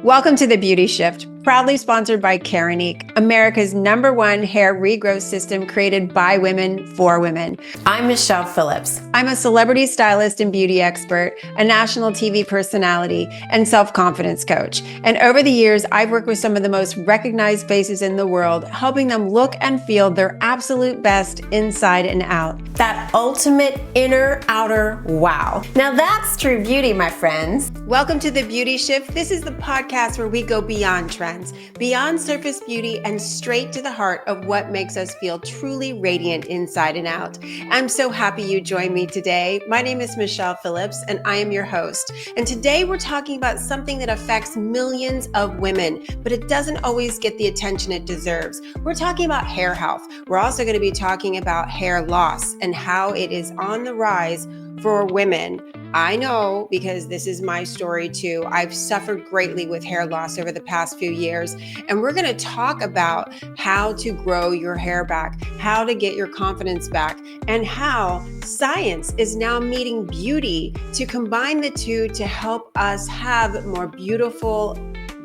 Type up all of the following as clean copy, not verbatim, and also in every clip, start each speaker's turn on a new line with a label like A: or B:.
A: Welcome to The Beauty Shift, proudly sponsored by Keranique, America's #1 hair regrowth system created by women for women. I'm Michelle Phillips. I'm a celebrity stylist and beauty expert, a national TV personality, and self-confidence coach. And over the years, I've worked with some of the most recognized faces in the world, helping them look and feel their absolute best inside and out. That ultimate inner outer wow. Now that's true beauty, my friends. Welcome to The Beauty Shift. This is the podcast where we go beyond trends, beyond surface beauty, and straight to the heart of what makes us feel truly radiant inside and out. I'm so happy you joined me today. My name is Michelle Phillips, and I am your host. And today we're talking about something that affects millions of women, but it doesn't always get the attention it deserves. We're talking about hair health. We're also going to be talking about hair loss and how it is on the rise for women. I know because this is my story too. I've suffered greatly with hair loss over the past few years, and we're going to talk about how to grow your hair back, how to get your confidence back, and how science is now meeting beauty to combine the two to help us have more beautiful,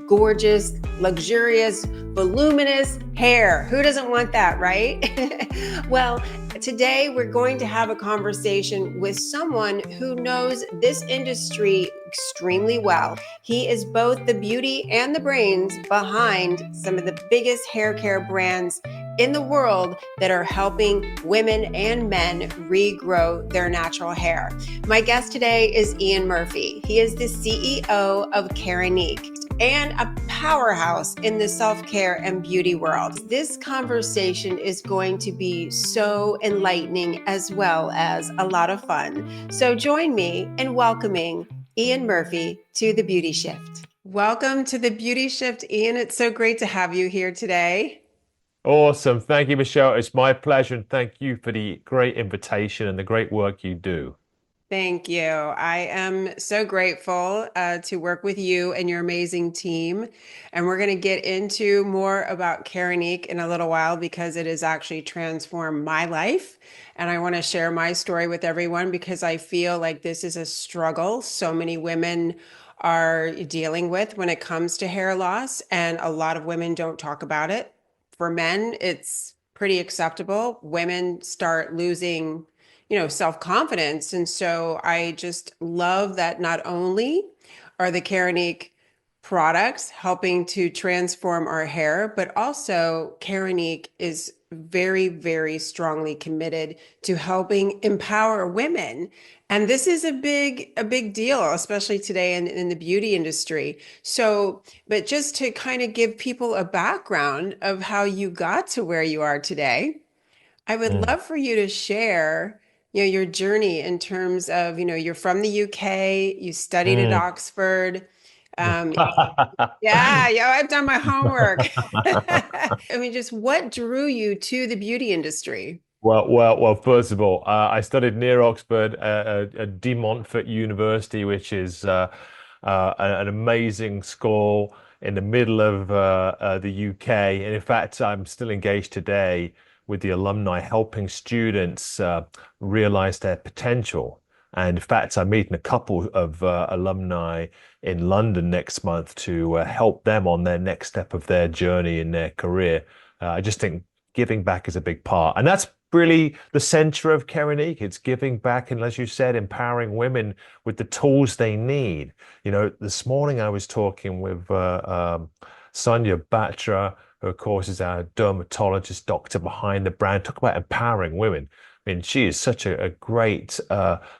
A: gorgeous, luxurious, voluminous hair. Who doesn't want that, right? Well, today we're going to have a conversation with someone who knows this industry extremely well. He is both the beauty and the brains behind some of the biggest hair care brands in the world that are helping women and men regrow their natural hair. My guest today is Ian Murphy. He is the CEO of Keranique and a powerhouse in the self-care and beauty world. This conversation is going to be so enlightening as well as a lot of fun. So join me in welcoming Ian Murphy to The Beauty Shift. Welcome to The Beauty Shift, Ian. It's so great to have you here today.
B: Awesome. Thank you, Michelle. It's my pleasure. And thank you for the great invitation and the great work you do.
A: Thank you. I am so grateful to work with you and your amazing team. And we're going to get into more about Keranique in a little while because it has actually transformed my life. And I want to share my story with everyone because I feel like this is a struggle so many women are dealing with when it comes to hair loss. And a lot of women don't talk about it. For men, it's pretty acceptable. Women start losing self-confidence. And so I just love that not only are the Keranique products helping to transform our hair, but also Keranique is very, very strongly committed to helping empower women. And this is a big deal, especially today in the beauty industry. So, but just to kind of give people a background of how you got to where you are today, I would
B: Mm.
A: love for you to share your journey in terms of, you're from the UK, you studied at
B: Mm.
A: Oxford. Um, yeah, I've done my homework. I mean, just what drew you to the beauty industry?
B: Well. First of all, I studied near Oxford at De Montfort University, which is an amazing school in the middle of the UK. And in fact, I'm still engaged today with the alumni, helping students realize their potential. And in fact, I'm meeting a couple of alumni in London next month to help them on their next step of their journey in their career. I just think giving back is a big part. And that's really the center of Keranique. It's giving back and, as you said, empowering women with the tools they need. This morning I was talking with Sonia Batra, who, of course, is our dermatologist doctor behind the brand. Talk about empowering women. I mean, she is such a great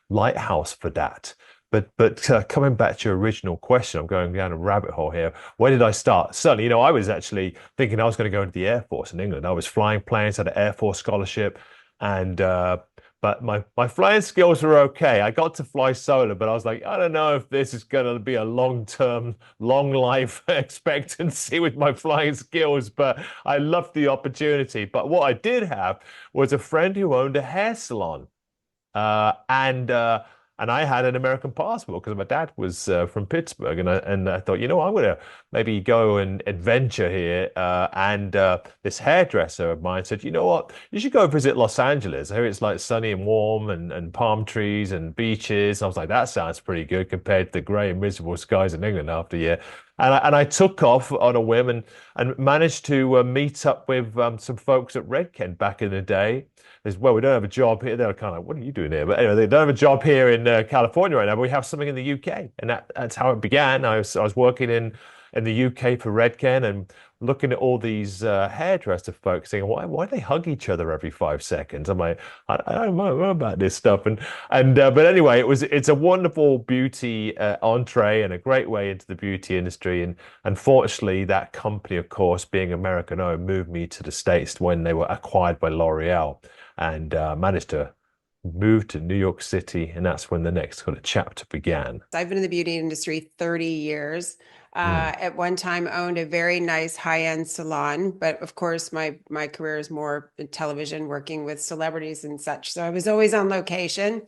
B: lighthouse for that. But coming back to your original question, I'm going down a rabbit hole here. Where did I start? Certainly, I was actually thinking I was going to go into the Air Force in England. I was flying planes, had an Air Force scholarship, and but my flying skills were okay. I got to fly solo, but I was like, I don't know if this is going to be a long-term, long life expectancy with my flying skills. But I loved the opportunity. But what I did have was a friend who owned a hair salon, and I had an American passport because my dad was from Pittsburgh, and I thought, I'm going to maybe go and adventure here. And this hairdresser of mine said, you know what, you should go visit Los Angeles. I hear it's like sunny and warm and palm trees and beaches. And I was like, that sounds pretty good compared to the grey and miserable skies in England after a year. And I took off on a whim and managed to meet up with some folks at Redken back in the day. As well, we don't have a job here. They're kind of like, what are you doing here? But anyway, they don't have a job here in California right now, but we have something in the UK. And that's how it began. I was working in the UK for Redken and looking at all these hairdresser folks saying, why do they hug each other every 5 seconds? I'm like, I don't know about this stuff. But anyway, it's a wonderful beauty entree and a great way into the beauty industry. And unfortunately, that company, of course, being American-owned, moved me to the States when they were acquired by L'Oreal and managed to move to New York City. And that's when the next kind of chapter began.
A: I've been in the beauty industry 30 years.
B: Mm.
A: At one time owned a very nice high-end salon, but of course my career is more in television, working with celebrities and such. So I was always on location.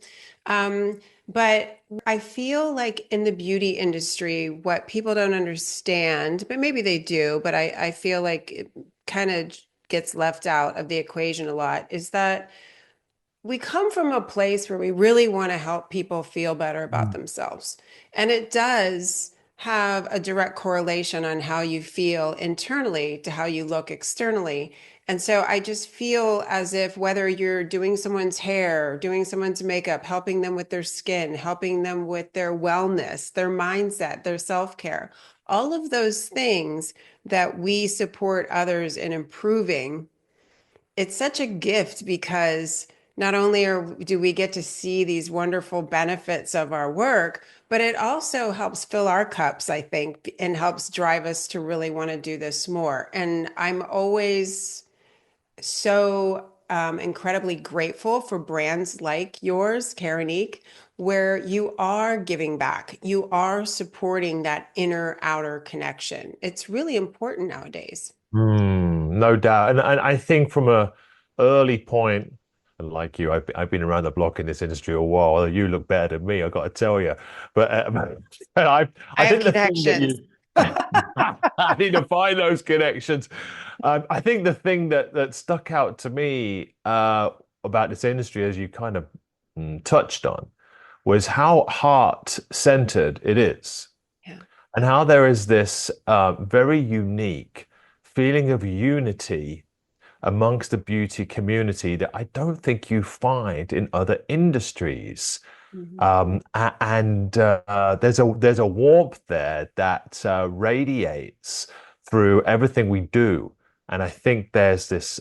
A: But I feel like in the beauty industry, what people don't understand, but maybe they do, but I feel like it kind of gets left out of the equation a lot, is that we come from a place where we really want to help people feel better about themselves. And it does have a direct correlation on how you feel internally to how you look externally. And so I just feel as if whether you're doing someone's hair, doing someone's makeup, helping them with their skin, helping them with their wellness, their mindset, their self-care, all of those things that we support others in improving, it's such a gift because not only do we get to see these wonderful benefits of our work, but it also helps fill our cups, I think, and helps drive us to really want to do this more. And I'm always so incredibly grateful for brands like yours, Keranique, where you are giving back. You are supporting that inner outer connection. It's really important nowadays.
B: No doubt. And I think from a early point, and like you, I've been around the block in this industry a while. You look better than me, I got to tell you. But
A: I
B: I
A: have
B: think the thing that
A: connections.
B: you I need to find those connections. I think the thing that stuck out to me about this industry, as you kind of touched on, was how heart-centered it is,
A: Yeah.
B: and how there is this very unique feeling of unity amongst the beauty community that I don't think you find in other industries.
A: Mhm.
B: And there's a warmth there that radiates through everything we do. And I think there's this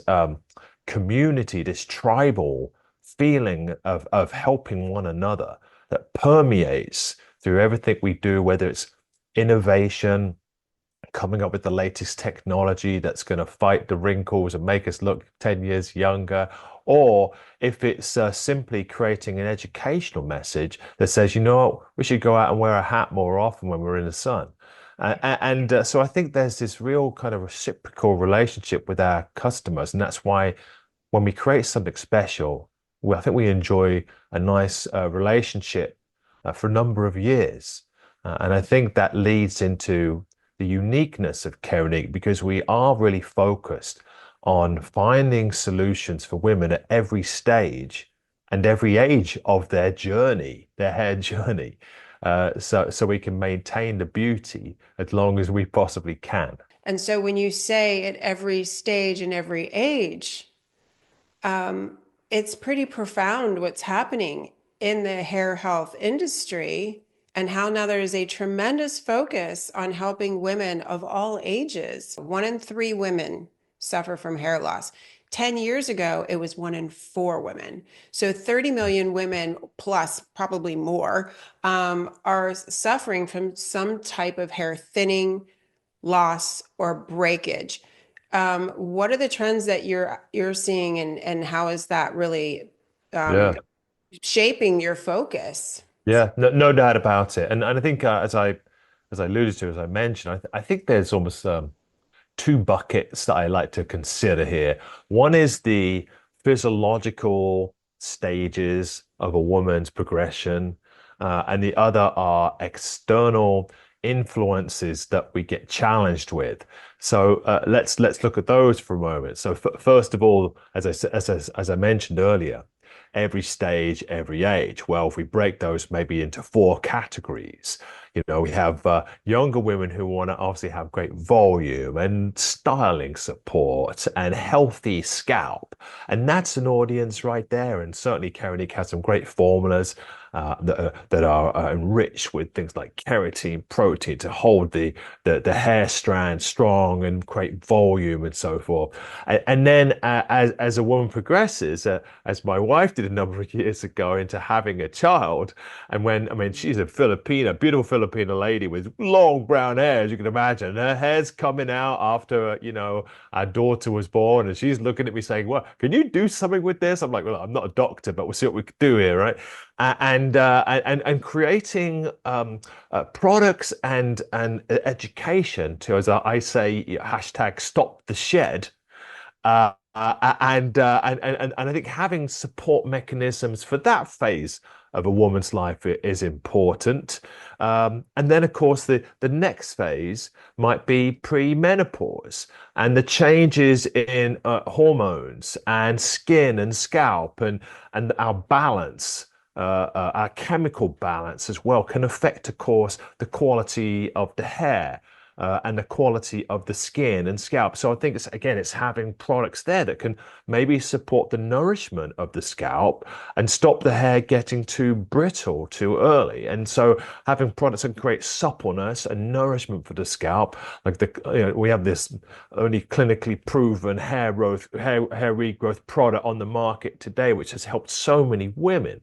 B: community, this tribal feeling of helping one another that permeates through everything we do, whether it's innovation, coming up with the latest technology that's going to fight the wrinkles and make us look 10 years younger, or if it's simply creating an educational message that says, you know what, we should go out and wear a hat more often when we're in the sun. So I think there's this real kind of reciprocal relationship with our customers. And that's why when we create something special, I think we enjoy a nice relationship for a number of years. And I think that leads into the uniqueness of Keranique because we are really focused on finding solutions for women at every stage and every age of their journey, their hair journey, so we can maintain the beauty as long as we possibly can.
A: And so when you say at every stage and every age, it's pretty profound what's happening in the hair health industry and how now there is a tremendous focus on helping women of all ages. 1 in 3 women suffer from hair loss. 10 years ago, it was 1 in 4 women. So 30 million women plus, probably more, are suffering from some type of hair thinning, loss, or breakage. What are the trends that you're seeing and how is that really
B: Yeah.
A: shaping your focus?
B: Yeah, no doubt about it. And I think as I alluded to, as I mentioned, I think there's almost two buckets that I like to consider here. One is the physiological stages of a woman's progression, and the other are external influences that we get challenged with. So let's look at those for a moment. So first of all, as I mentioned earlier, every stage, every age. Well, if we break those maybe into four categories, We have younger women who want to obviously have great volume and styling support and healthy scalp. And that's an audience right there. And certainly Keranique has some great formulas that are enriched with things like keratin, protein to hold the hair strand strong and create volume and so forth. And then as a woman progresses, as my wife did a number of years ago, into having a child, and when, I mean, she's a Filipina, beautiful Filipina lady with long brown hair, as you can imagine. Her hair's coming out after, our daughter was born, and she's looking at me saying, "Well, can you do something with this?" I'm like, "Well, I'm not a doctor, but we'll see what we can do here, right?" And creating products and education to, as I say, hashtag stop the shed. And I think having support mechanisms for that phase of a woman's life is important. And then, of course, the next phase might be pre-menopause and the changes in hormones and skin and scalp and our balance. Our chemical balance as well can affect, of course, the quality of the hair and the quality of the skin and scalp. So I think it's having products there that can maybe support the nourishment of the scalp and stop the hair getting too brittle too early. And so having products that create suppleness and nourishment for the scalp, like we have this only clinically proven hair regrowth product on the market today, which has helped so many women.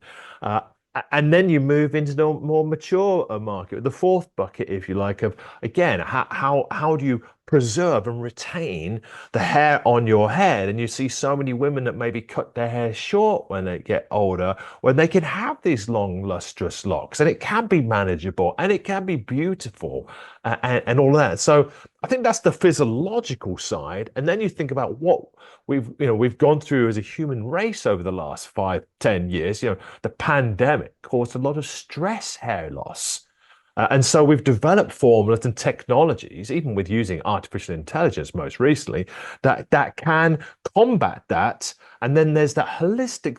B: And then you move into the more mature market, the fourth bucket, if you like, of again, how do you preserve and retain the hair on your head? And you see so many women that maybe cut their hair short when they get older, when they can have these long, lustrous locks, and it can be manageable and it can be beautiful and all that. So I think that's the physiological side. And then you think about what we've gone through as a human race over the last 5, 10 years. The pandemic caused a lot of stress hair loss. And so we've developed formulas and technologies, even with using artificial intelligence most recently, that can combat that. And then there's that holistic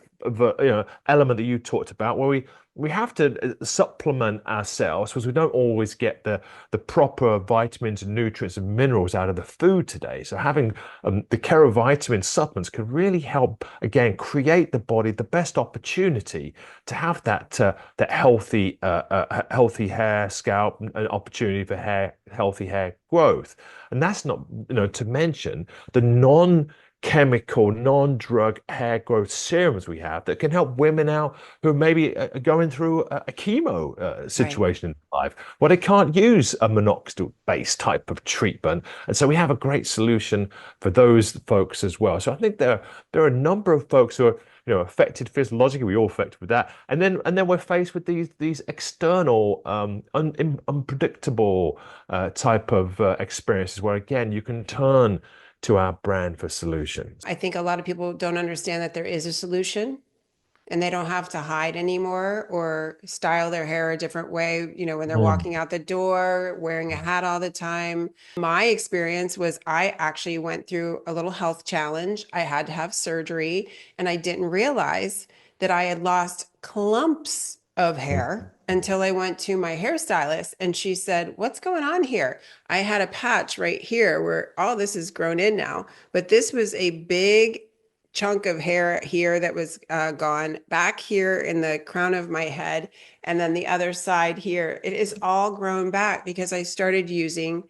B: element that you talked about, where we have to supplement ourselves because we don't always get the proper vitamins and nutrients and minerals out of the food today. So having the kerovitamin supplements can really help, again, create the body the best opportunity to have that healthy hair, scalp, and opportunity for healthy hair growth. And that's not, to mention the non-chemical, non-drug hair growth serums we have that can help women out who maybe are going through a chemo situation in life where they can't use a minoxidil-based type of treatment. And so we have a great solution for those folks as well. So I think there are a number of folks who are affected physiologically. We all affected with that, and then we're faced with these external, unpredictable type of experiences where again you can turn to our brand for solutions.
A: I think a lot of people don't understand that there is a solution and they don't have to hide anymore or style their hair a different way, when they're walking out the door, wearing a hat all the time. My experience was I actually went through a little health challenge. I had to have surgery and I didn't realize that I had lost clumps of hair until I went to my hairstylist and she said, "What's going on here?" I had a patch right here where all this is grown in now, but this was a big chunk of hair here that was gone back here in the crown of my head. And then the other side here, it is all grown back because I started using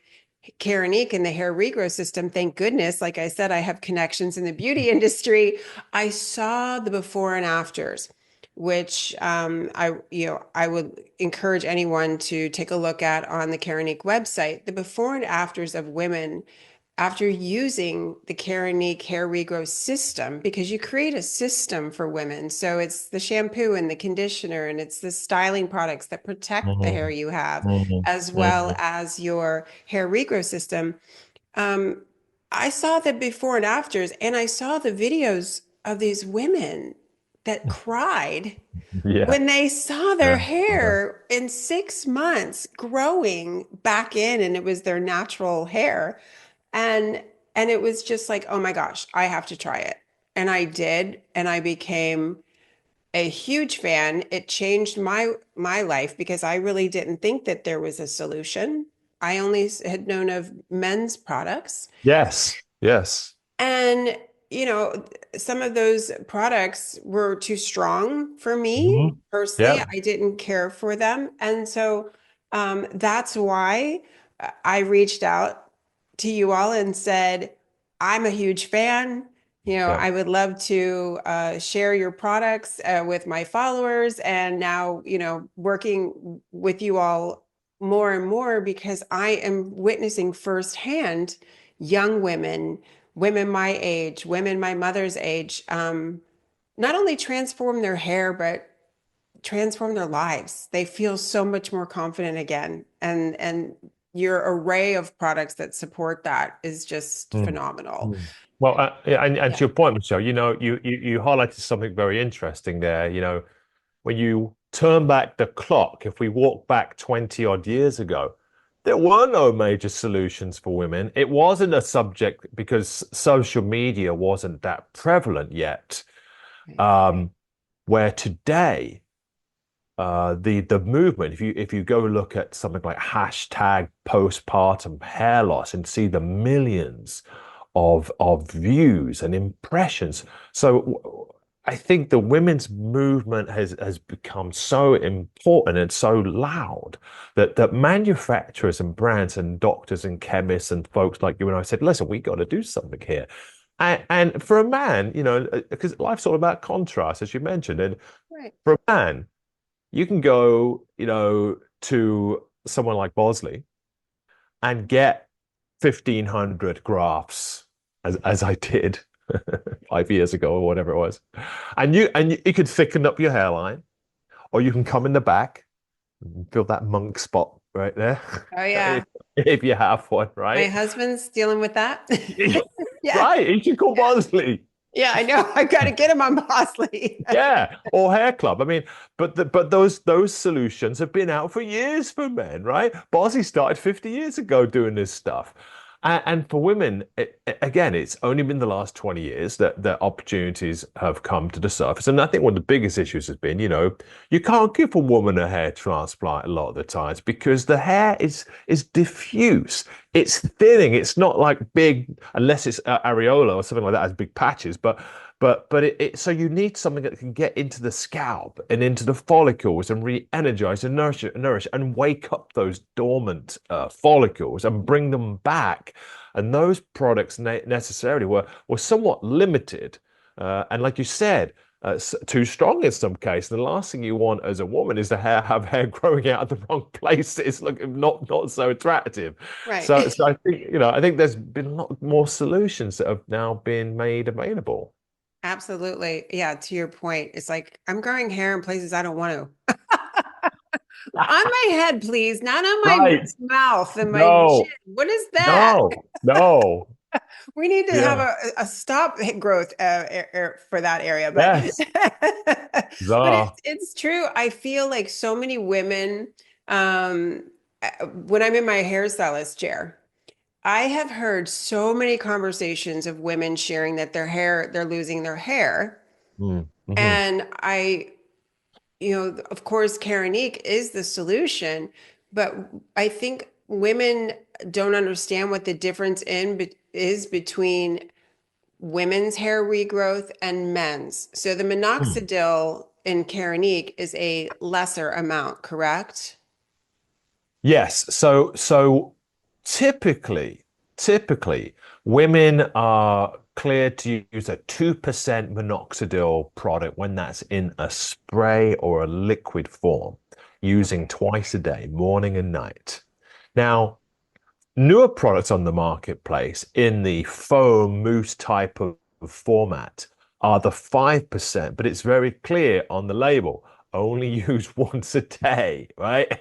A: Keranique in the hair regrowth system. Thank goodness. Like I said, I have connections in the beauty industry. I saw the before and afters, which I would encourage anyone to take a look at on the Keranique website. The before and afters of women after using the Keranique hair regrowth system, because you create a system for women. So it's the shampoo and the conditioner, and it's the styling products that protect the hair you have, as well as your hair regrowth system. I saw the before and afters, and I saw the videos of these women that cried when they saw their hair in 6 months growing back in, and it was their natural hair. And it was just like, oh my gosh, I have to try it. And I did, and I became a huge fan. It changed my life because I really didn't think that there was a solution. I only had known of men's products.
B: Yes. Yes.
A: And, you know, some of those products were too strong for me
B: Mhm.
A: personally.
B: Yeah.
A: I didn't care for them. And so that's why I reached out to you all and said, I'm a huge fan. You know,
B: Yeah.
A: I would love to share your products with my followers. And now, you know, working with you all more and more because I am witnessing firsthand young women my age, women my mother's age, not only transform their hair, but transform their lives. They feel so much more confident again. And your array of products that support that is just
B: Mm.
A: phenomenal.
B: Mm. Well, yeah, and
A: Yeah.
B: to your point, Michelle, you highlighted something very interesting there. When you turn back the clock, if we walk back 20 odd years ago, there were no major solutions for women. It wasn't a subject because social media wasn't that prevalent yet.
A: Right.
B: Um, where today, the movement, if you go look at something like hashtag postpartum hair loss and see the millions of views and impressions. So I think the women's movement has become so important and so loud that manufacturers and brands and doctors and chemists and folks like you and I said, listen, we got to do something here. And for a man, because life's all about contrast, as you mentioned, and
A: Right.
B: for a man, you can go, to someone like Bosley and get 1,500 graphs as I did 5 years ago or whatever it was. And you could thicken up your hairline, or you can come in the back and feel that monk spot right there.
A: Oh
B: if,
A: yeah.
B: if you have one,
A: My
B: right?
A: husband's dealing with that. Yeah.
B: Right, you should call Bosley.
A: Yeah, I know. I got to get him on Bosley.
B: Yeah, or hair club. I mean, but those solutions have been out for years for men, right? Bosley started 50 years ago doing this stuff. And for women, again, it's only been the last 20 years that opportunities have come to the surface. And I think one of the biggest issues has been, you can't give a woman a hair transplant a lot of the times because the hair is diffuse. It's thinning. It's not like big, unless it's areola or something like that, as big patches. But so you need something that can get into the scalp and into the follicles and re-energize and nourish and wake up those dormant follicles and bring them back. And those products necessarily were somewhat limited, and like you said, too strong in some cases. The last thing you want as a woman is to have hair growing out of the wrong place. It's looking not so attractive.
A: Right.
B: So I think there's been a lot more solutions that have now been made available.
A: Absolutely. Yeah, to your point, it's like I'm growing hair in places I don't want to. On my head, please, not on my
B: Right.
A: mouth and my chin.
B: No,
A: What is that?
B: no, no.
A: We need to have
B: Yeah.
A: a stop growth for that area. But
B: Yes.
A: but
B: Bizarre.
A: it's true. I feel like so many women, when I'm in my hairstylist chair, I have heard so many conversations of women sharing that they're losing their hair.
B: Mm-hmm.
A: And of course, Keranique is the solution, but I think women don't understand what the difference is between women's hair regrowth and men's. So the minoxidil in Keranique is a lesser amount, correct?
B: Yes. So typically, women are cleared to use a 2% minoxidil product when that's in a spray or a liquid form, using
A: Okay.
B: twice a day, morning and night. Now, newer products on the marketplace in the foam mousse type of format are the 5%, but it's very clear on the label, only use once a day, right?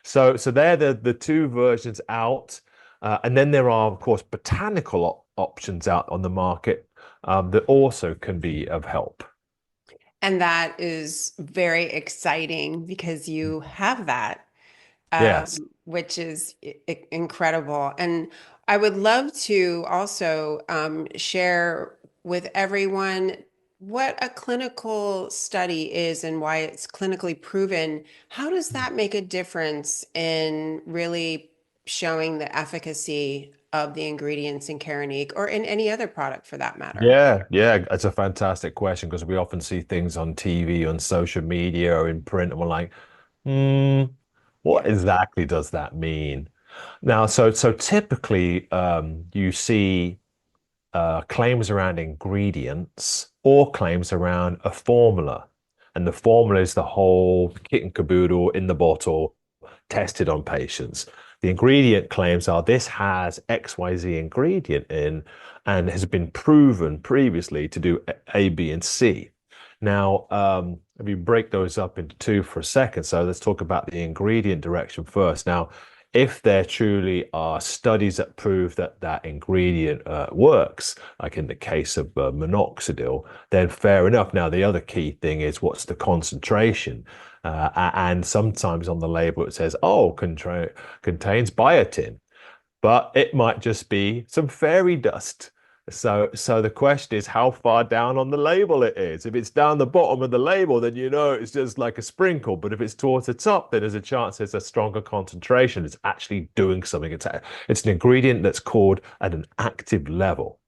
B: So they're the two versions out. And then there are, of course, botanical options out on the market that also can be of help.
A: And that is very exciting because you have that,
B: Yes.
A: which is incredible. And I would love to also share with everyone what a clinical study is and why it's clinically proven, how does that make a difference in really showing the efficacy of the ingredients in Keranique or in any other product for that matter?
B: Yeah, yeah, it's a fantastic question because we often see things on TV, on social media, or in print, and we're like, hmm, what
A: Yeah.
B: exactly does that mean? Now, so typically, you see claims around ingredients or claims around a formula, and the formula is the whole kit and caboodle in the bottle, tested on patients. The ingredient claims are this has XYZ ingredient in and has been proven previously to do A, B, and C. Now, if you break those up into two for a second, so let's talk about the ingredient direction first. Now, if there truly are studies that prove that that ingredient works, like in the case of minoxidil, then fair enough. Now, the other key thing is what's the concentration? And sometimes on the label it says, oh, contains biotin, but it might just be some fairy dust. So the question is how far down on the label it is. If it's down the bottom of the label, then you know it's just like a sprinkle. But if it's towards the top, then there's a chance there's a stronger concentration. It's actually doing something. It's an ingredient that's called at an active level.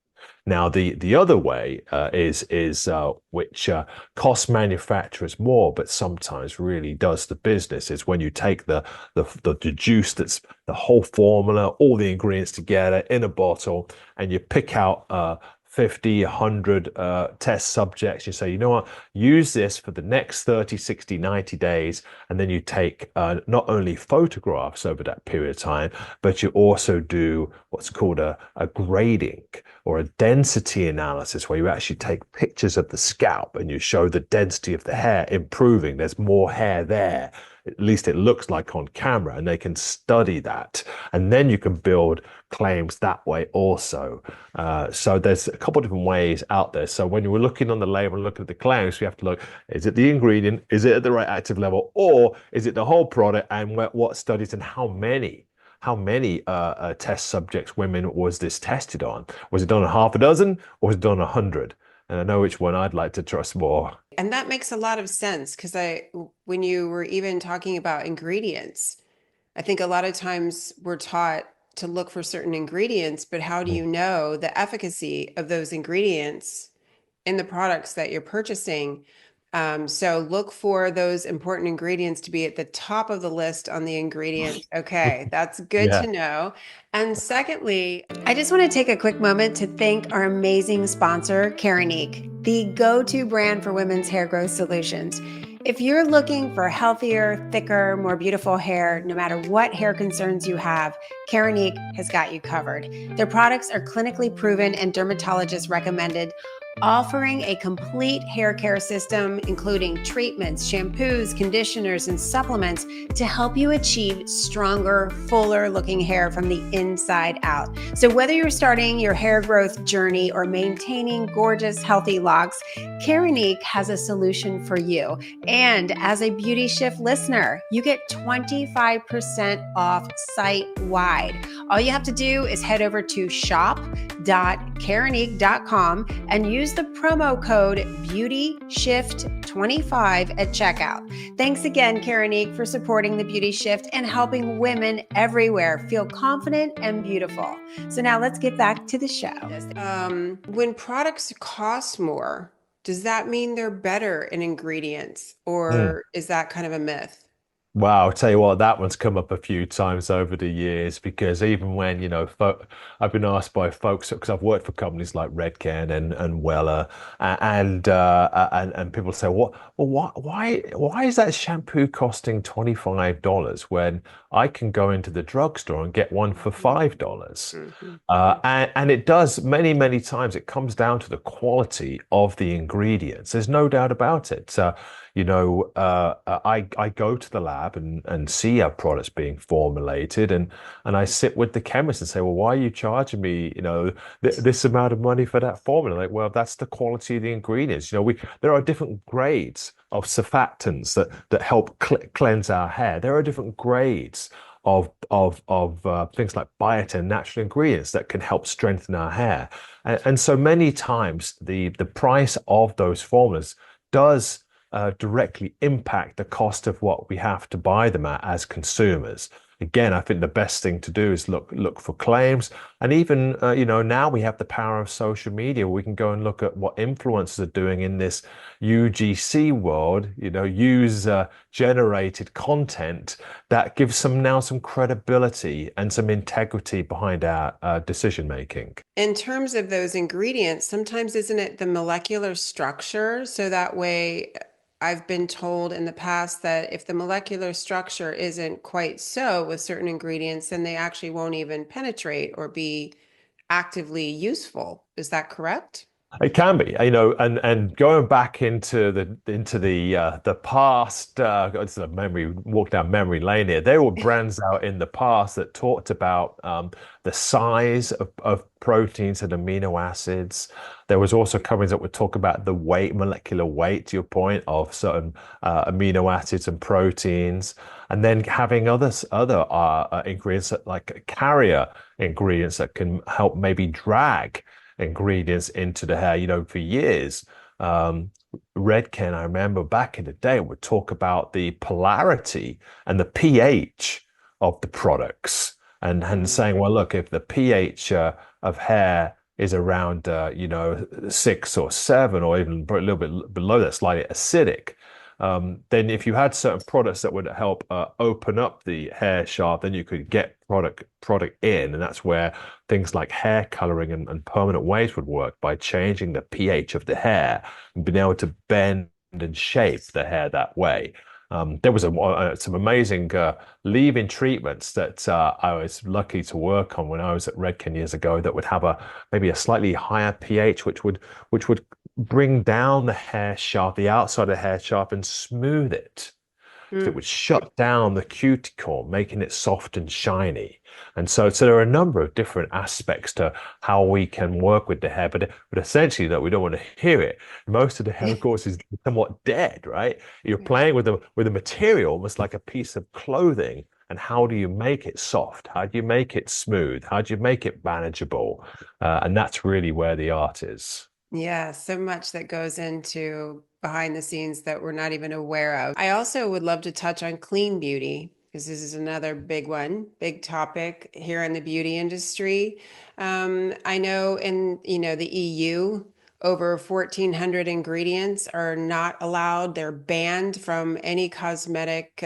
B: Now, the other way is which costs manufacturers more, but sometimes really does the business. Is when you take the juice that's the whole formula, all the ingredients together in a bottle, and you pick out 50, 100 test subjects. You say, you know what, use this for the next 30, 60, 90 days. And then you take not only photographs over that period of time, but you also do what's called a grading or a density analysis, where you actually take pictures of the scalp and you show the density of the hair improving. There's more hair there. At least it looks like on camera, and they can study that. And then you can build claims that way also. So there's a couple of different ways out there. So when you were looking on the label and looking at the claims, we have to look, is it the ingredient? Is it at the right active level? Or is it the whole product, and what studies and how many? How many test subjects, women, was this tested on? Was it done on half a dozen or was it done on 100? And I know which one I'd like to trust more.
A: And that makes a lot of sense because when you were even talking about ingredients, I think a lot of times we're taught to look for certain ingredients, but how do
B: Mm.
A: you know the efficacy of those ingredients in the products that you're purchasing? So look for those important ingredients to be at the top of the list on the ingredients. Okay, that's good
B: Yeah.
A: to know. And secondly, I just want to take a quick moment to thank our amazing sponsor, Keranique, the go-to brand for women's hair growth solutions. If you're looking for healthier, thicker, more beautiful hair, no matter what hair concerns you have, Keranique has got you covered. Their products are clinically proven and dermatologist recommended, offering a complete hair care system, including treatments, shampoos, conditioners, and supplements to help you achieve stronger, fuller looking hair from the inside out. So whether you're starting your hair growth journey or maintaining gorgeous, healthy locks, Keranique has a solution for you. And as a Beauty Shift listener, you get 25% off site-wide. All you have to do is head over to shop.keranique.com and use the promo code BeautyShift25 at checkout. Thanks again, Keranique, for supporting the Beauty Shift and helping women everywhere feel confident and beautiful. So now let's get back to the show. When products cost more, does that mean they're better in ingredients,
B: Mm.
A: or is that kind of a myth?
B: Wow, I'll tell you what, that one's come up a few times over the years because even when, I've been asked by folks, because I've worked for companies like Redken and Weller, and people say, why is that shampoo costing $25 when I can go into the drugstore and get one for $5?
A: Mhm.
B: And it does many times. It comes down to the quality of the ingredients. There's no doubt about it. I go to the lab and see our products being formulated, and I sit with the chemist and say, well, why are you charging me, this amount of money for that formula? Like, well, that's the quality of the ingredients. There are different grades of surfactants that help cleanse our hair. There are different grades of things like biotin, natural ingredients that can help strengthen our hair. And so many times the price of those formulas does directly impact the cost of what we have to buy them at as consumers. Again, I think the best thing to do is look for claims, and even now we have the power of social media. We can go and look at what influencers are doing in this UGC world. User generated content that gives some credibility and some integrity behind our decision making.
A: In terms of those ingredients, sometimes isn't it the molecular structure? So that way, I've been told in the past that if the molecular structure isn't quite so with certain ingredients, then they actually won't even penetrate or be actively useful. Is that correct?
B: It can be, and going back into the past, it's a memory walk down memory lane here. There were brands out in the past that talked about the size of proteins and amino acids. There was also companies that would talk about the weight, molecular weight, to your point, of certain amino acids and proteins, and then having other ingredients like carrier ingredients that can help maybe drag ingredients into the hair. For years, Redken, I remember back in the day, would talk about the polarity and the pH of the products, and saying, well, look, if the pH of hair is around 6 or 7, or even a little bit below that, slightly acidic, then if you had certain products that would help open up the hair shaft, then you could get product in, and that's where things like hair coloring and permanent waves would work, by changing the pH of the hair and being able to bend and shape the hair that way. There was some amazing leave-in treatments that I was lucky to work on when I was at Redken years ago, that would have maybe a slightly higher pH, which would bring down the hair shaft, the outside of the hair shaft, and smooth it. So it would shut down the cuticle, making it soft and shiny. And so there are a number of different aspects to how we can work with the hair, but essentially, that we don't want to hear it. Most of the hair, of course, is somewhat dead, right? You're playing with a material almost like a piece of clothing. And how do you make it soft? How do you make it smooth? How do you make it manageable? And that's really where the art is.
A: Yeah, so much that goes into behind the scenes that we're not even aware of. I also would love to touch on clean beauty, because this is another big one, big topic here in the beauty industry. I know in the EU, over 1,400 ingredients are not allowed. They're banned from any cosmetic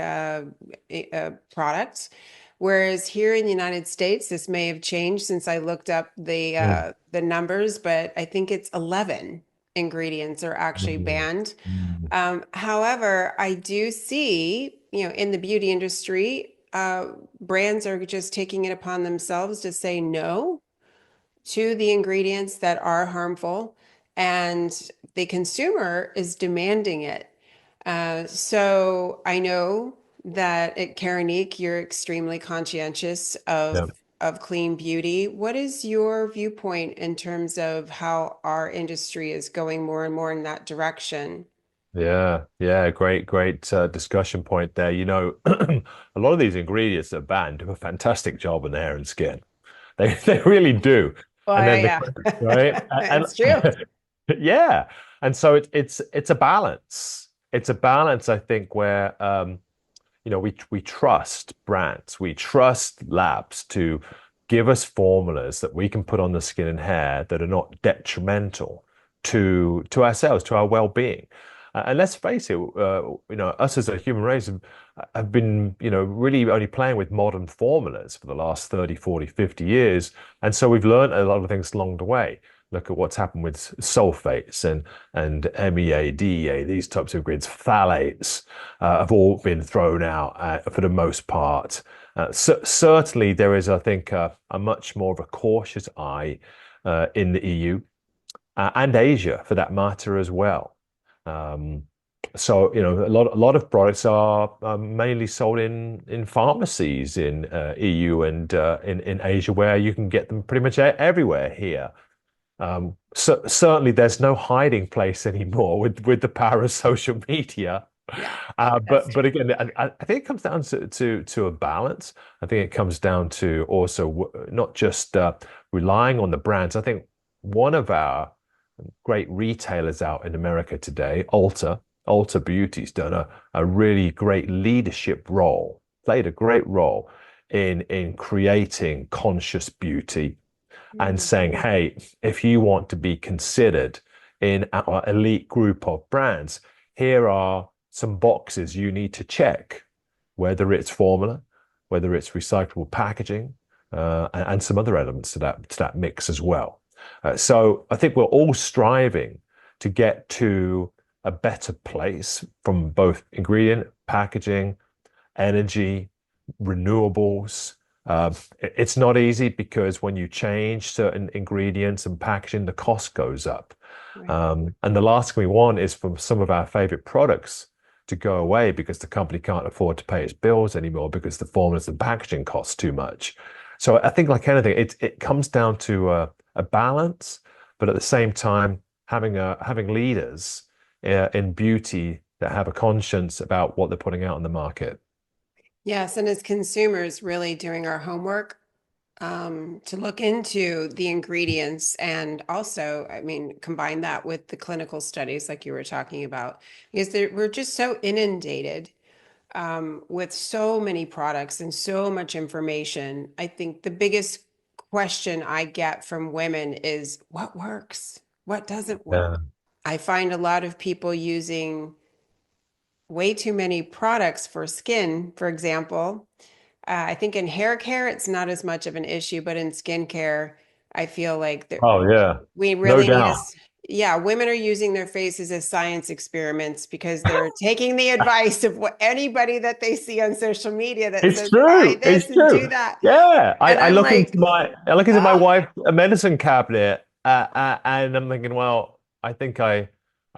A: products. Whereas here in the United States, this may have changed since I looked up
B: Mm,
A: the numbers, but I think it's 11 ingredients are actually
B: mm,
A: banned.
B: mm.
A: However, I do see, in the beauty industry, brands are just taking it upon themselves to say no to the ingredients that are harmful, and the consumer is demanding it. So I know that at Keranique, you're extremely conscientious
B: Yeah.
A: of clean beauty. What is your viewpoint in terms of how our industry is going more and more in that direction?
B: Yeah, yeah, great discussion point there. A lot of these ingredients that are banned do a fantastic job on the hair and skin. They really do.
A: Well,
B: And then
A: yeah,
B: right,
A: it's true.
B: yeah, and so it's a balance. It's a balance, I think, where we trust brands, we trust labs to give us formulas that we can put on the skin and hair that are not detrimental to ourselves, to our well-being. And let's face it, us as a human race have been, really only playing with modern formulas for the last 30, 40, 50 years. And so we've learned a lot of things along the way. Look at what's happened with sulfates and MEA, DEA, these types of grids, phthalates have all been thrown out for the most part. Certainly, there is, I think, a much more of a cautious eye in the EU and Asia, for that matter, as well. Um, so, a lot of products are mainly sold in pharmacies in EU and in Asia, where you can get them pretty much everywhere here. So certainly, there's no hiding place anymore with the power of social media.
A: Yeah, that's
B: But
A: true.
B: again, I think it comes down to a balance. I think it comes down to also not just relying on the brands. I think one of our great retailers out in America today, Ulta Beauty's done a really great leadership role, played a great role in creating conscious beauty and
A: Mm.
B: saying, hey, if you want to be considered in our elite group of brands, here are some boxes you need to check, whether it's formula, whether it's recyclable packaging, and some other elements to that mix as well. So I think we're all striving to get to a better place from both ingredient, packaging, energy, renewables. It's not easy because when you change certain ingredients and packaging, the cost goes up.
A: Right.
B: And the last thing we want is for some of our favorite products to go away because the company can't afford to pay its bills anymore because the formulas and packaging costs too much. So I think, like anything, it comes down to a balance, but at the same time, having leaders in beauty that have a conscience about what they're putting out on the market.
A: Yes, and as consumers, really doing our homework to look into the ingredients and also, I mean, combine that with the clinical studies like you were talking about, because we're just so inundated with so many products and so much information. I think the biggest question I get from women is what works? What doesn't
B: Yeah.
A: work? I find a lot of people using way too many products for skin, for example. I think in hair care, it's not as much of an issue, but in skincare, I feel like that
B: Oh, yeah.
A: we
B: No
A: really need
B: doubt.
A: to, yeah, women are using their faces as science experiments because they're taking the advice of what anybody that they see on social media that
B: It's
A: says, try
B: true. It's
A: this and do
B: true.
A: that.
B: Yeah.
A: And
B: I
A: I'm
B: look
A: like,
B: into my
A: ah,
B: wife's medicine cabinet, and I'm thinking, well, I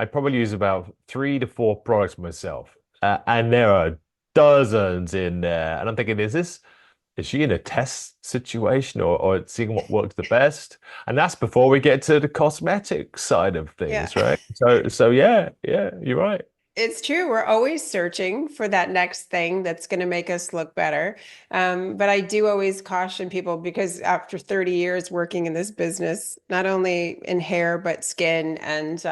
B: probably use about 3 to 4 products myself, and there are dozens in there, and I'm thinking, is she in a test situation or seeing what works the best? And that's before we get to the cosmetic side of
A: yeah.
B: things, right? So yeah, yeah, you're right.
A: It's true. We're always searching for that next thing that's going to make us look better. But I do always caution people because after 30 years working in this business, not only in hair, but skin, and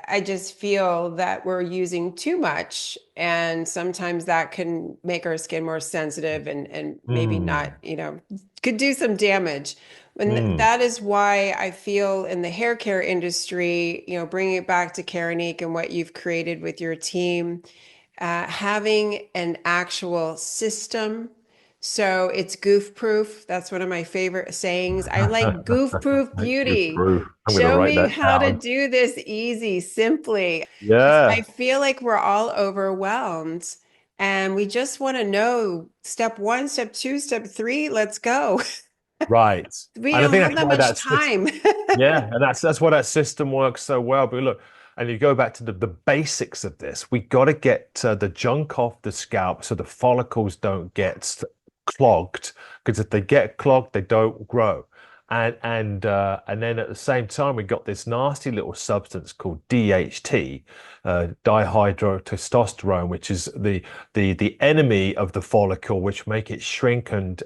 A: I just feel that we're using too much. And sometimes that can make our skin more sensitive and maybe not,
B: Mm,
A: could do some damage. And
B: mm.
A: that is why I feel in the hair care industry, bringing it back to Keranique and what you've created with your team, having an actual system. So it's goof proof. That's one of my favorite sayings. I like goof proof
B: Good
A: beauty.
B: proof. I'm going to
A: Show
B: write
A: me
B: that
A: how to
B: down.
A: do this easy, simply. Because I
B: Yeah,
A: feel like we're all overwhelmed and we just want to know step one, step two, step three, let's go.
B: right.
A: We
B: And I
A: don't
B: think
A: have
B: that's
A: that
B: why
A: much
B: that's
A: time.
B: yeah, and that's why that system works so well. But look, and you go back to the basics of this. We got to get the junk off the scalp so the follicles don't get clogged. Because if they get clogged, they don't grow. And then at the same time, we got this nasty little substance called DHT, dihydrotestosterone, which is the enemy of the follicle, which make it shrink and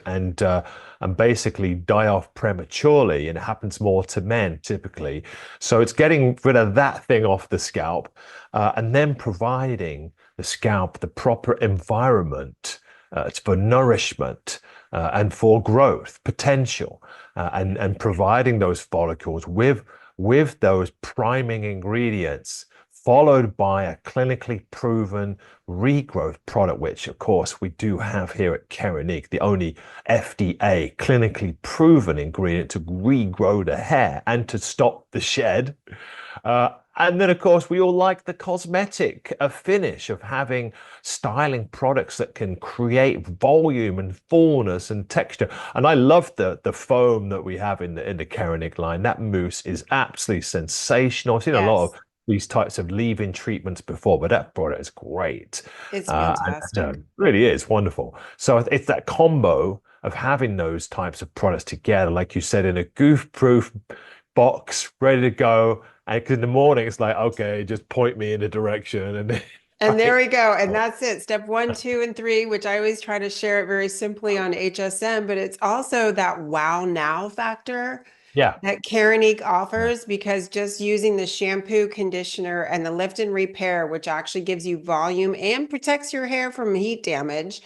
B: basically die off prematurely. And it happens more to men typically. So it's getting rid of that thing off the scalp, and then providing the scalp the proper environment for nourishment and for growth potential, and providing those follicles with those priming ingredients, followed by a clinically proven regrowth product, which of course we do have here at Keranique, the only FDA clinically proven ingredient to regrow the hair and to stop the shed. And then, of course, we all like the cosmetic finish of having styling products that can create volume and fullness and texture. And I love the foam that we have in the Keranic line. That mousse is absolutely sensational. I've seen a lot
A: Yes,
B: of these types of leave-in treatments before, but that product is great.
A: it's
B: And
A: fantastic.
B: it really is wonderful. So it's that combo of having those types of products together, like you said, in a goof-proof box, ready to go, And because in the morning it's like, okay, just point me in a direction, and then
A: And there
B: right.
A: we go. And that's it. Step one, two, and three, which I always try to share it very simply on HSM, but it's also that wow now factor
B: Yeah.
A: that Keranique offers because just using the shampoo, conditioner, and the lift and repair, which actually gives you volume and protects your hair from heat damage,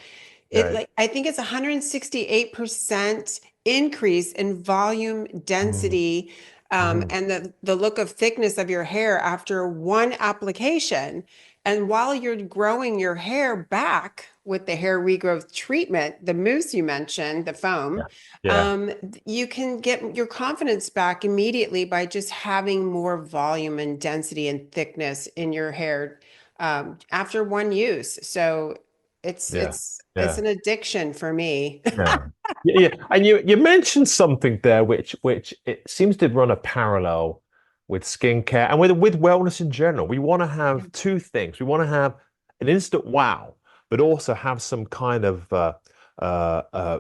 A: it
B: Right.
A: like I think it's 168% increase in volume
B: Mm,
A: density
B: mm,
A: and the look of thickness of your hair after one application. And while you're growing your hair back with the hair regrowth treatment, the mousse you mentioned, the foam,
B: yeah. Yeah.
A: um, you can get your confidence back immediately by just having more volume and density and thickness in your hair after one use. So it's
B: Yeah.
A: it's it's
B: Yeah.
A: an addiction for me.
B: Yeah. Yeah, yeah. And you mentioned something there which it seems to run a parallel with skincare and with wellness in general. We want to have two things. We want to have an instant wow, but also have some kind of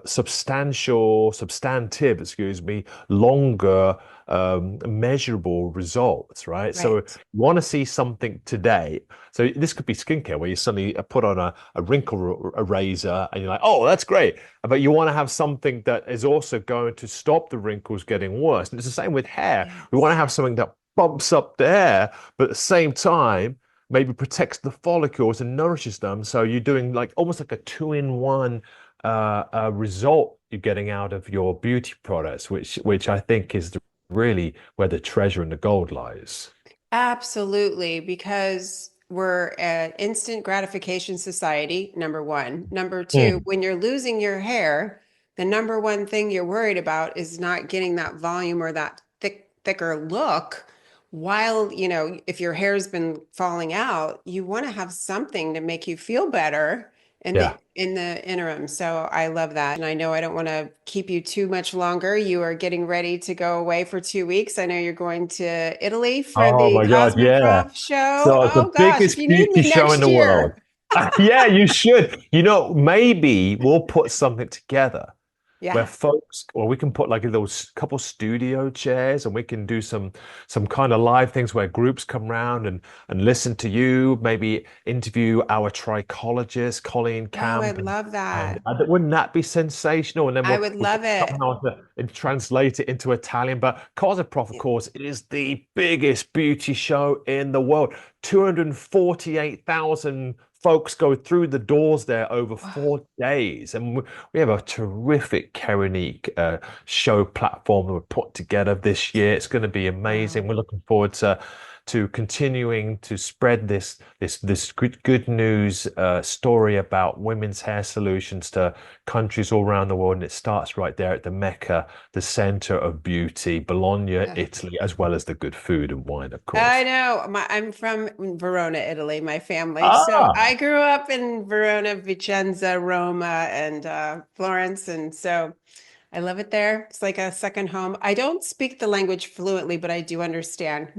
B: substantive, excuse me, longer measurable results, right? So you
A: Right.
B: want to see something today. So this could be skincare where you suddenly put on a wrinkle eraser and you're like, oh, that's great. But you want to have something that is also going to stop the wrinkles getting worse. And it's the same with hair. We want to
A: Yes.
B: have something that bumps up the hair, but at the same time, maybe protects the follicles and nourishes them. So you're doing like almost like a two-in-one result you're getting out of your beauty products, which I think is really where the treasure and the gold lies.
A: Absolutely, because we're an instant gratification society, number one. Number two,
B: Mm,
A: when you're losing your hair, the number one thing you're worried about is not getting that volume or that thicker look. While, if your hair's been falling out, you want to have something to make you feel better in the
B: yeah.
A: in the interim. So I love that. And I know I don't want to keep you too much longer. You are getting ready to go away for 2 weeks. I know you're going to Italy for
B: Oh
A: the
B: my God, yeah.
A: Cosmoprof show.
B: So it's the
A: Oh gosh, if
B: biggest
A: you need
B: beauty
A: me
B: show in
A: next
B: the world.
A: year.
B: Yeah, you should. Maybe we'll put something together where
A: Yeah.
B: folks, or we can put like a little couple studio chairs, and we can do some kind of live things where groups come around and listen to you, maybe interview our trichologist, Colleen
A: Oh, I
B: Camp,
A: love
B: and
A: that.
B: wouldn't that be sensational? And then
A: I
B: we'll
A: would
B: we'll get
A: love it.
B: someone else and translate it into Italian. But Cosmoprof, of course, is the biggest beauty show in the world. 248,000 folks go through the doors there over
A: Oh,
B: 4 days, and we have a terrific Keranique show platform that we put together this year. It's going to be amazing.
A: wow.
B: We're looking forward to continuing to spread this good news story about women's hair solutions to countries all around the world. And it starts right there at the Mecca, the center of beauty, Bologna,
A: Yeah.
B: Italy, as well as the good food and wine, of
A: I
B: course.
A: know. I'm from Verona, Italy, my family. So I
B: Ah,
A: grew up in Verona, Vicenza, Roma, and Florence. And so I love it there. It's like a second home. I don't speak the language fluently, but I do understand.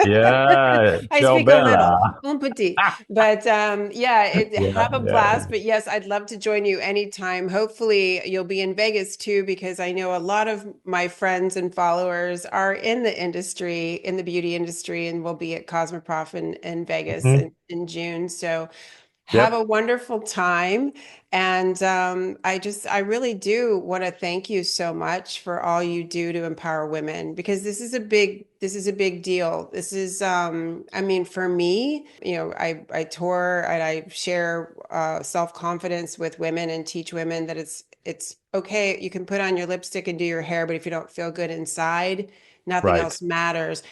B: yeah,
A: I
B: ciao
A: speak a little,
B: bella.
A: un petit. But yeah,
B: Yeah,
A: have a
B: yeah.
A: blast. But yes, I'd love to join you anytime. Hopefully, you'll be in Vegas too, because I know a lot of my friends and followers are in the industry, in the beauty industry, and will be at Cosmoprof in Vegas
B: Mhm.
A: in June. So have a
B: Yep.
A: wonderful time. And I really do want to thank you so much for all you do to empower women because this is a big deal. This is, I mean, for me, I tour and I share self-confidence with women and teach women that it's okay. You can put on your lipstick and do your hair, but if you don't feel good inside, nothing
B: Right.
A: else matters.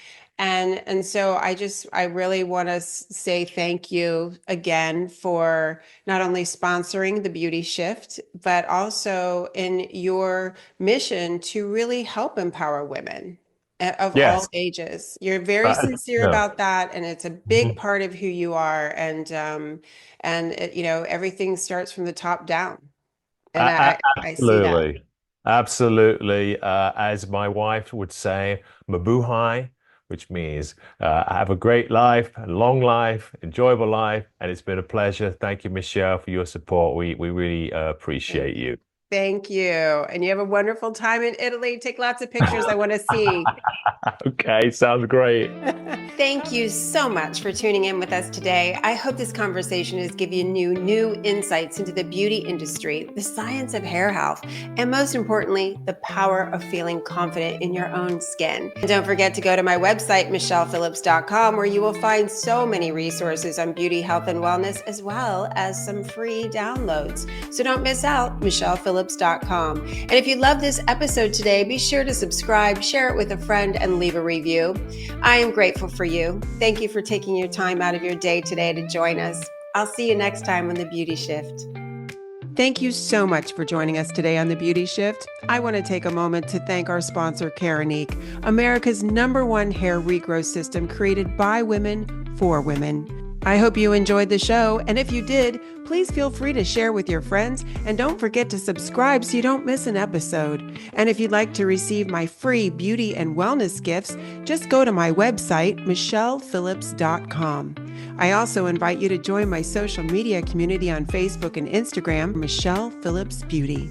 A: And so I really want to say thank you again for not only sponsoring the Beauty Shift, but also in your mission to really help empower women of all
B: Yes.
A: ages. You're very sincere
B: No.
A: about that, and it's a big
B: Mhm.
A: part of who you are. And everything starts from the top down. And I see that.
B: Absolutely. Absolutely. As my wife would say, mabuhay, which means have a great life, a long life, enjoyable life. And it's been a pleasure. Thank you, Michelle, for your support. We really appreciate
A: Thank you.
B: you.
A: Thank you. And you have a wonderful time in Italy. Take lots of pictures. I want to see.
B: Okay, sounds great.
A: Thank you so much for tuning in with us today. I hope this conversation has given you new insights into the beauty industry, the science of hair health, and most importantly, the power of feeling confident in your own skin. And don't forget to go to my website, michellephillips.com, where you will find so many resources on beauty, health, and wellness, as well as some free downloads. So don't miss out, michellephillips.com. And if you love this episode today, be sure to subscribe, share it with a friend, and leave a review. I am grateful for you. Thank you for taking your time out of your day today to join us. I'll see you next time on The Beauty Shift. Thank you so much for joining us today on The Beauty Shift. I want to take a moment to thank our sponsor, Keranique, America's #1 hair regrowth system created by women for women. I hope you enjoyed the show, and if you did, please feel free to share with your friends, and don't forget to subscribe so you don't miss an episode. And if you'd like to receive my free beauty and wellness gifts, just go to my website, michellephillips.com. I also invite you to join my social media community on Facebook and Instagram, Michelle Phillips Beauty.